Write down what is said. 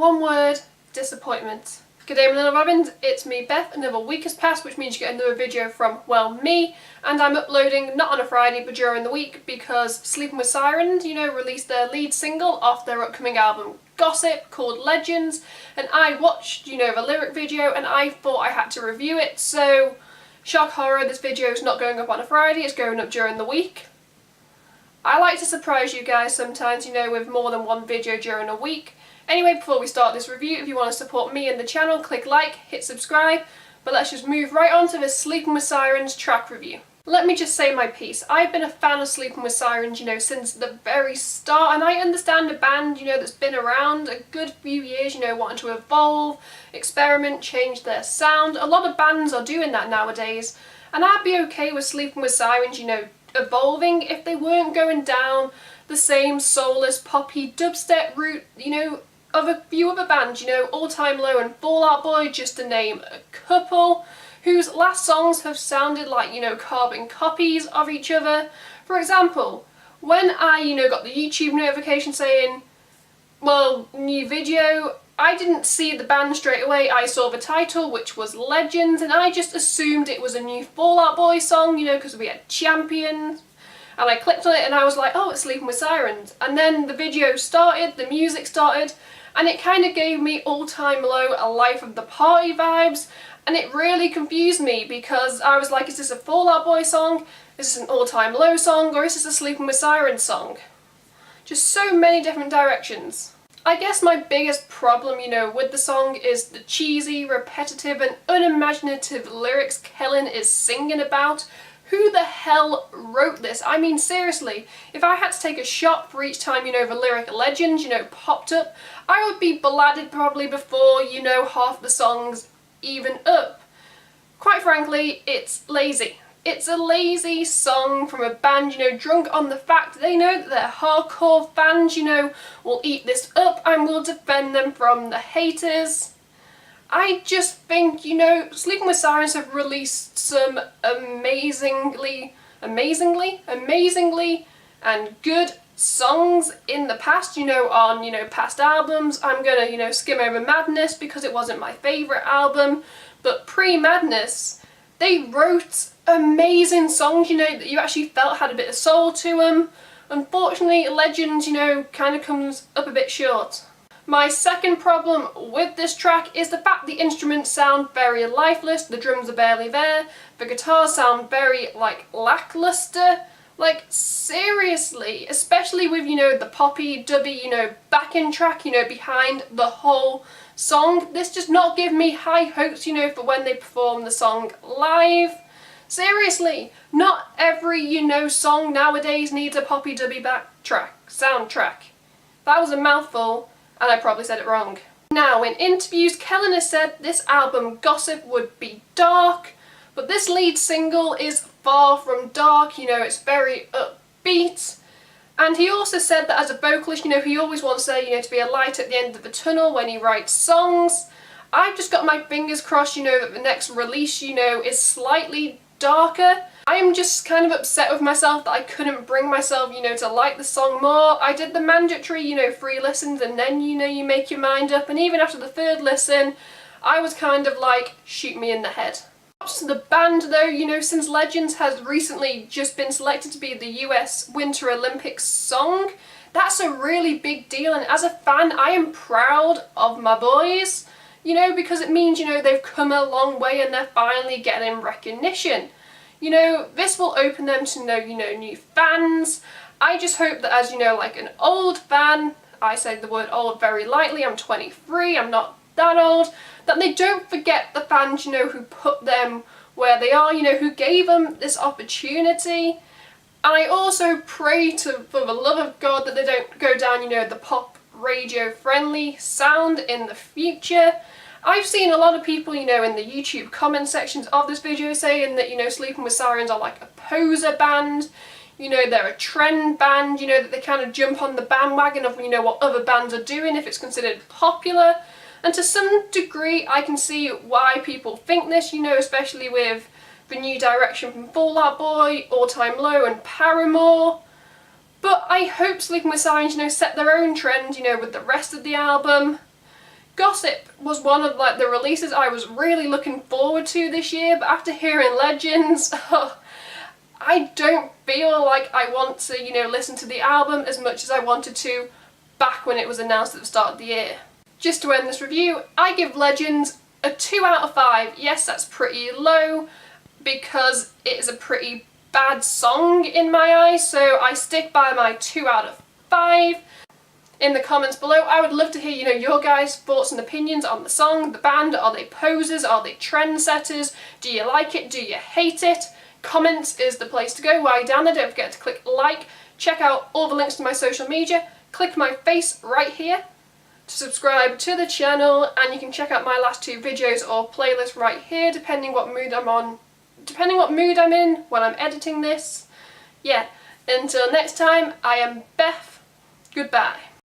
One word: disappointment. Good day, my little robins, it's me Beth. Another week has passed, which means you get another video from, well, me, and I'm uploading not on a Friday but during the week because Sleeping With Sirens, released their lead single off their upcoming album Gossip called Legends, and I watched, the lyric video and I thought I had to review it, so shock horror, this video is not going up on a Friday, it's going up during the week. I like to surprise you guys sometimes, with more than one video during a week. Anyway, before we start this review, if you want to support me and the channel, click like, hit subscribe, but let's just move right on to this Sleeping With Sirens track review. Let me just say my piece. I've been a fan of Sleeping With Sirens, since the very start, and I understand a band, that's been around a good few years, wanting to evolve, experiment, change their sound. A lot of bands are doing that nowadays, and I'd be okay with Sleeping With Sirens, evolving if they weren't going down the same soulless poppy dubstep route, of a few other bands, All Time Low and Fall Out Boy, just to name a couple, whose last songs have sounded like, carbon copies of each other. For example, when I, got the YouTube notification saying, well, new video, I didn't see the band straight away. I saw the title, which was Legends, and I just assumed it was a new Fall Out Boy song, because we had Champions. And I clicked on it and I was like, oh, it's Sleeping With Sirens. And then the video started, the music started, and it kind of gave me All Time Low, A Life of the Party vibes. And it really confused me because I was like, is this a Fall Out Boy song? Is this an All Time Low song? Or is this a Sleeping With Sirens song? Just so many different directions. I guess my biggest problem, with the song is the cheesy, repetitive and unimaginative lyrics Kellen is singing about. Who the hell wrote this? I mean, seriously, if I had to take a shot for each time, the lyric Legends, popped up, I would be bladdered probably before, half the song's even up. Quite frankly, it's lazy. It's a lazy song from a band, drunk on the fact they know that their hardcore fans, will eat this up and will defend them from the haters. I just think, Sleeping With Sirens have released some amazingly and good songs in the past, on, past albums. I'm gonna, skim over Madness because it wasn't my favourite album, but pre-Madness, they wrote amazing songs, that you actually felt had a bit of soul to them. Unfortunately, Legends, kind of comes up a bit short. My second problem with this track is the fact the instruments sound very lifeless, the drums are barely there, the guitars sound very, lackluster. Like, seriously, especially with, the poppy, dubby, backing track, behind the whole song. This does not give me high hopes, for when they perform the song live. Seriously, not every, song nowadays needs a poppy, dubby soundtrack. That was a mouthful, and I probably said it wrong. Now, in interviews, Kellen has said this album, Gossip, would be dark, but this lead single is far from dark, it's very upbeat. And he also said that as a vocalist, he always wants there, to be a light at the end of the tunnel when he writes songs. I've just got my fingers crossed, that the next release, is slightly darker. I am just kind of upset with myself that I couldn't bring myself, to like the song more. I did the mandatory, 3 listens and then, you make your mind up, and even after the 3rd listen, I was kind of like, shoot me in the head. Props to the band though, since Legends has recently just been selected to be the US Winter Olympics song, that's a really big deal, and as a fan, I am proud of my boys, because it means, they've come a long way and they're finally getting recognition. This will open them to know, new fans. I just hope that as, like an old fan, I say the word old very lightly, I'm 23, I'm not that old, that they don't forget the fans, who put them where they are, who gave them this opportunity. And I also pray for the love of God that they don't go down, the pop radio friendly sound in the future. I've seen a lot of people, in the YouTube comment sections of this video saying that, Sleeping With Sirens are like a poser band, they're a trend band, that they kind of jump on the bandwagon of, what other bands are doing if it's considered popular. And to some degree, I can see why people think this, especially with the new direction from Fall Out Boy, All Time Low and Paramore. But I hope Sleeping With Sirens, set their own trend, with the rest of the album. Gossip was one of like the releases I was really looking forward to this year, but after hearing Legends, I don't feel like I want to, you know, listen to the album as much as I wanted to back when it was announced at the start of the year. Just to end this review, I give Legends a 2 out of 5. Yes, that's pretty low because it is a pretty bad song in my eyes, so I stick by my 2 out of 5. In the comments below, I would love to hear, you know, your guys' thoughts and opinions on the song, the band. Are they posers? Are they trendsetters? Do you like it? Do you hate it? Comments is the place to go. While you're down there, don't forget to click like, check out all the links to my social media, click my face right here to subscribe to the channel, and you can check out my last 2 videos or playlists right here, depending what mood I'm in when I'm editing this. Yeah, until next time, I am Beth. Goodbye.